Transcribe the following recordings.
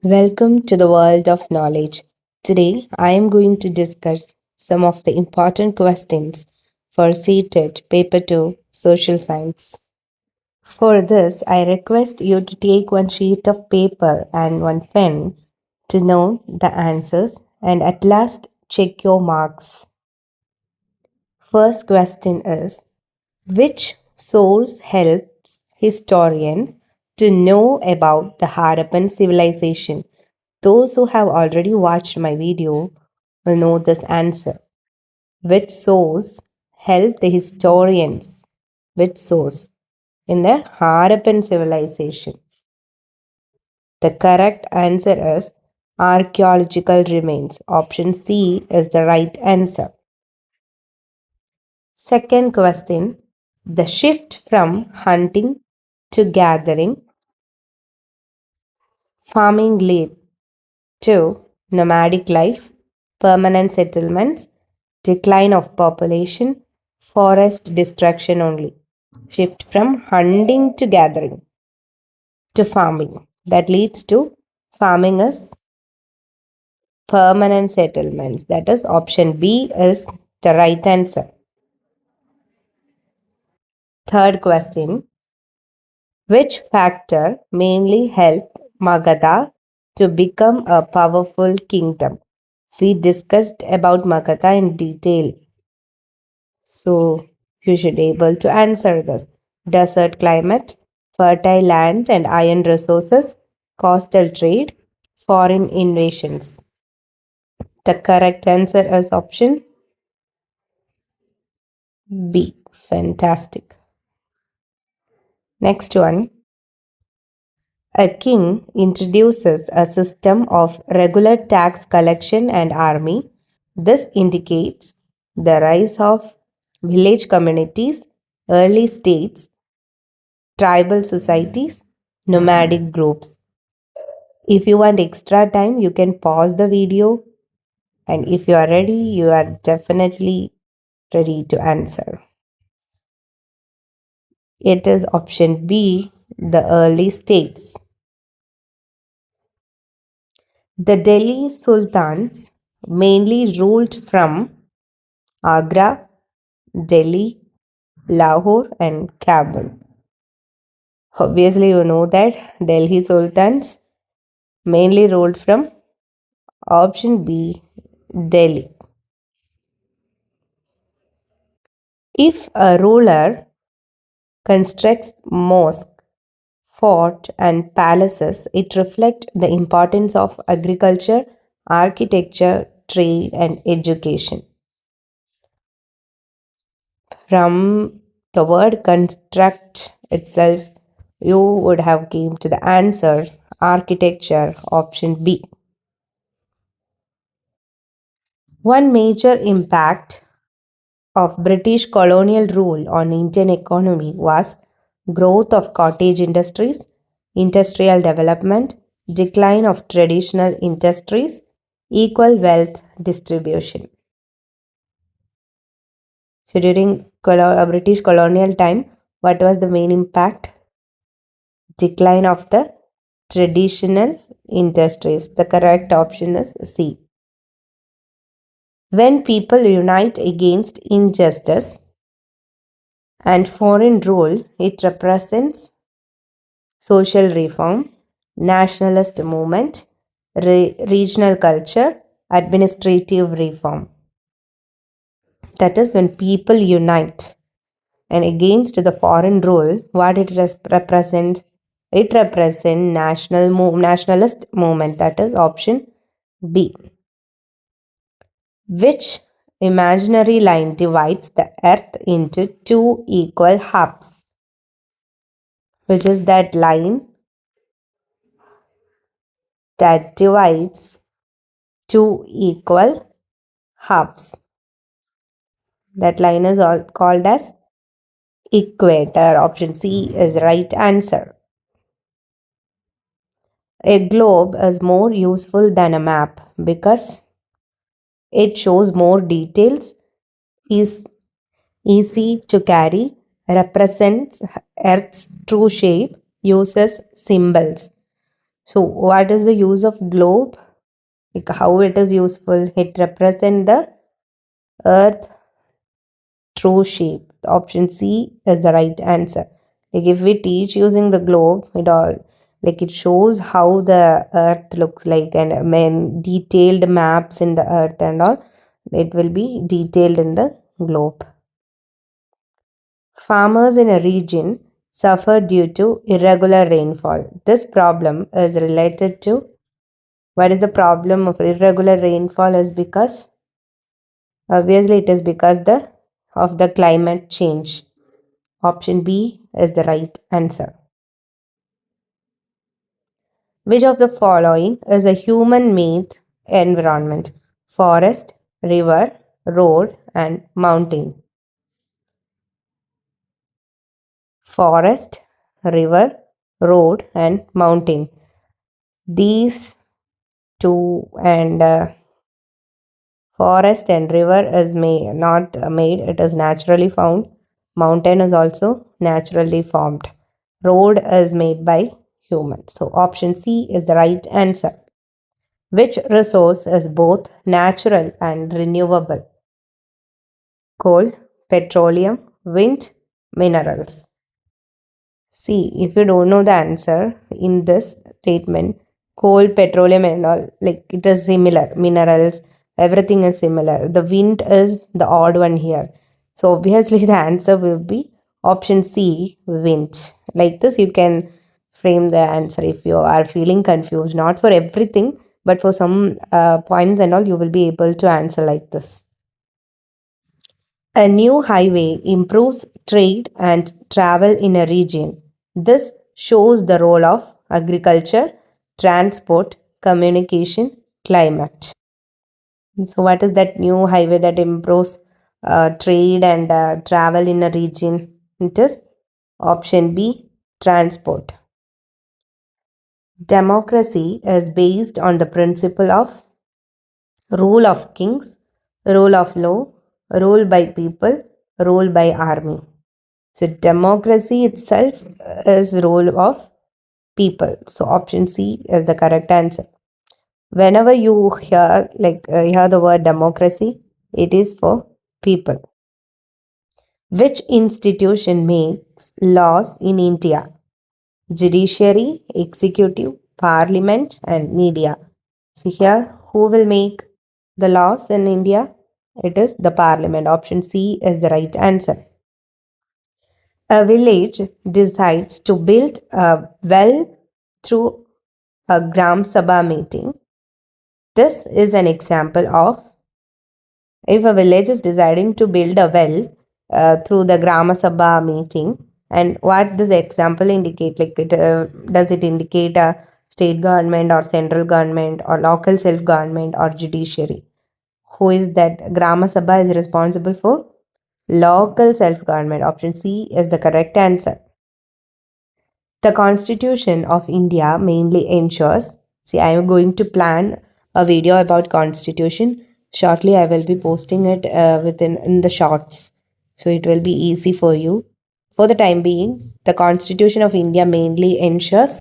Welcome to the world of knowledge. Today, I am going to discuss some of the important questions for Ctet Paper 2 Social Science. For this, I request you to take one sheet of paper and one pen to note the answers and at last check your marks. First question is: which source helps historians to know about the Harappan civilization? Those who have already watched my video will know this answer. Which source helped the historians? Which source? In the Harappan civilization. The correct answer is archaeological remains. Option C is the right answer. Second question: the shift from hunting to gathering, farming led to nomadic life, permanent settlements, decline of population, forest destruction only. Shift from hunting to gathering to farming. That leads to farming as permanent settlements. That is option B is the right answer. Third question: which factor mainly helped Magadha to become a powerful kingdom? We discussed about Magadha in detail. So you should be able to answer this. Desert climate, fertile land and iron resources, coastal trade, foreign invasions. The correct answer is option B. Fantastic. Next one. A king introduces a system of regular tax collection and army. This indicates the rise of village communities, early states, tribal societies, nomadic groups. If you want extra time, you can pause the video, and if you are ready, you are definitely ready to answer. It is option B, the early states. The Delhi Sultans mainly ruled from Agra, Delhi, Lahore, and Kabul. Obviously, you know that Delhi Sultans mainly ruled from option B, Delhi. If a ruler constructs mosque, fort, and palaces, it reflects the importance of agriculture, architecture, trade, and education. From the word construct itself, you would have came to the answer architecture, option B. One major impact of British colonial rule on Indian economy was growth of cottage industries, industrial development, decline of traditional industries, equal wealth distribution. So during British colonial time, what was the main impact? Decline of the traditional industries. The correct option is C. When people unite against injustice and foreign rule, it represents social reform, nationalist movement, regional culture, administrative reform. That is when people unite and against the foreign rule, what it represent? It represent nationalist movement. That is option B. Which imaginary line divides the earth into two equal halves? Which is that line that divides two equal halves? That line is called as equator. Option C is right answer. A globe is more useful than a map because it shows more details, is easy to carry, represents Earth's true shape, uses symbols. So, what is the use of globe? Like how it is useful? It represents the earth true shape. Option C is the right answer. Like if we teach using the globe, it all like it shows how the earth looks like and when detailed maps in the earth and all, it will be detailed in the globe. Farmers in a region suffer due to irregular rainfall. This problem is related to what is the problem of irregular rainfall is because obviously it is because the of the climate change. Option B is the right answer. Which of the following is a human made environment? Forest, river, road, and mountain. Forest, river, road, and mountain. These two and forest and river is not made, it is naturally found. Mountain is also naturally formed. Road is made by human. So option C is the right answer. Which resource is both natural and renewable? Coal, petroleum, wind, minerals. See, if you don't know the answer in this statement, coal, petroleum, and all, like it is similar. Minerals, everything is similar. The wind is the odd one here. So, obviously, the answer will be option C, wind. Like this, you can frame the answer if you are feeling confused. Not for everything, but for some points and all, you will be able to answer like this. A new highway improves trade and travel in a region. This shows the role of agriculture, transport, communication, climate. So, what is that new highway that improves trade and travel in a region? It is option B, transport. Democracy is based on the principle of rule of kings, rule of law, rule by people, rule by army. So democracy itself is rule of people. So option C is the correct answer. Whenever you hear the word democracy, it is for people. Which institution makes laws in India? Judiciary, executive, parliament, and media. So here, who will make the laws in India? It is the parliament. Option C is the right answer. A village decides to build a well through a Gram Sabha meeting. This is an example of if a village is deciding to build a well through the Grama Sabha meeting, and what does the example indicate? Like, does it indicate a state government or central government or local self government or judiciary? Who is that? Grama Sabha is responsible for local self government. Option C is the correct answer. The Constitution of India mainly ensures. See, I am going to plan a video about Constitution. Shortly, I will be posting it within in the shorts, so it will be easy for you. For the time being, the Constitution of India mainly ensures.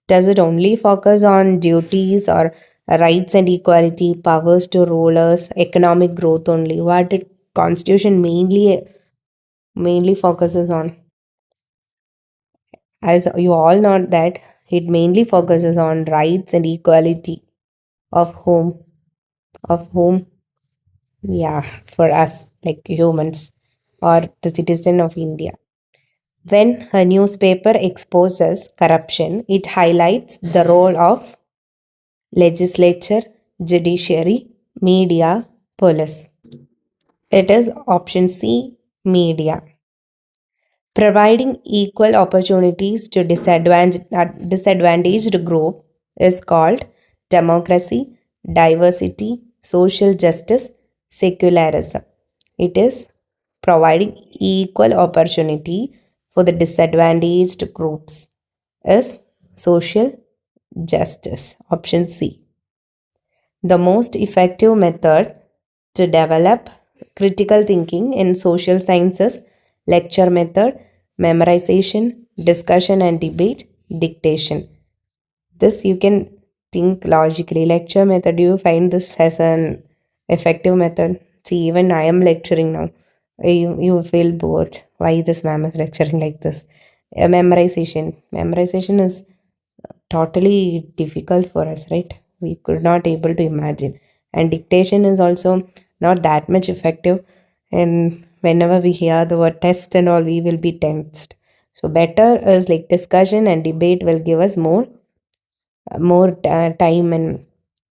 Does it only focus on duties or rights and equality, powers to rulers, economic growth only? What the Constitution mainly focuses on? As you all know that it mainly focuses on rights and equality of whom, yeah, for us like humans or the citizen of India. When a newspaper exposes corruption, it highlights the role of legislature, judiciary, media, police. It is option C, media. Providing equal opportunities to disadvantaged group is called democracy, diversity, social justice, secularism. It is providing equal opportunity for the disadvantaged groups is social justice. Option C. The most effective method to develop critical thinking in social sciences, lecture method, memorization, discussion and debate, dictation. This you can think logically. Lecture method, do you find this as an effective method? See, even I am lecturing now. You feel bored. Why this ma'am is lecturing like this? Memorization. Memorization is totally difficult for us, right? We could not able to imagine. And dictation is also not that much effective. And whenever we hear the word test and all, we will be tensed. So better is like discussion and debate will give us more time, and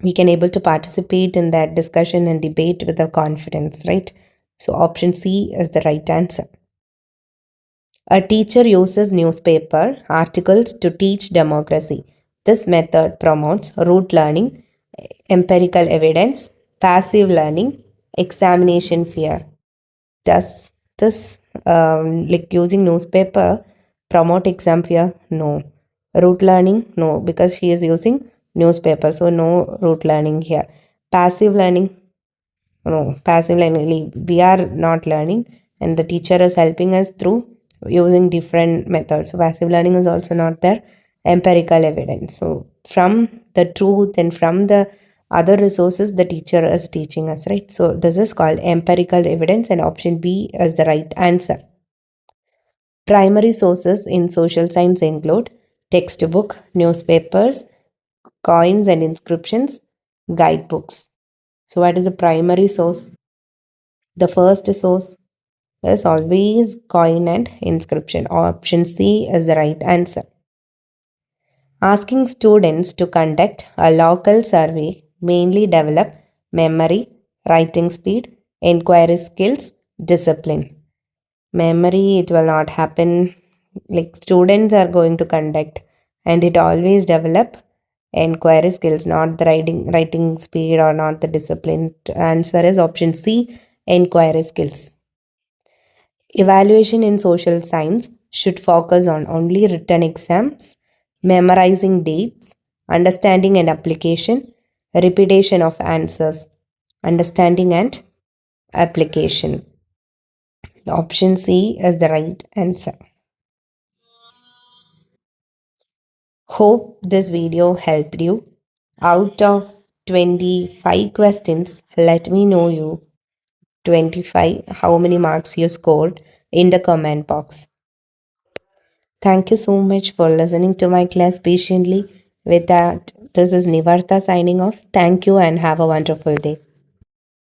we can able to participate in that discussion and debate with a confidence, right? So option C is the right answer. A teacher uses newspaper articles to teach democracy. This method promotes rote learning, empirical evidence, passive learning, examination fear. Does this like using newspaper promote exam fear? No. Rote learning? No, because she is using newspaper. So no rote learning here. Passive learning? No. Passive learning, we are not learning, and the teacher is helping us through using different methods. So passive learning is also not there. Empirical evidence. So from the truth and from the other resources the teacher is teaching us, right? So this is called empirical evidence, and option B is the right answer. Primary sources in social science include textbook, newspapers, coins and inscriptions, guidebooks. So what is the primary source? The first source is always coin and inscription. Option C is the right answer. Asking students to conduct a local survey mainly develop memory, writing speed, inquiry skills, discipline. Memory, it will not happen. Like students are going to conduct, and it always develop inquiry skills, not the writing speed or not the discipline. Answer is option C, inquiry skills. Evaluation in social science should focus on only written exams, memorizing dates, understanding and application, repetition of answers, understanding and application. The option C is the right answer. Hope this video helped you. Out of 25 questions, let me know you 25 how many marks you scored in the comment box. Thank you so much for listening to my class patiently. With that, this is Nivartha signing off. Thank you and have a wonderful day.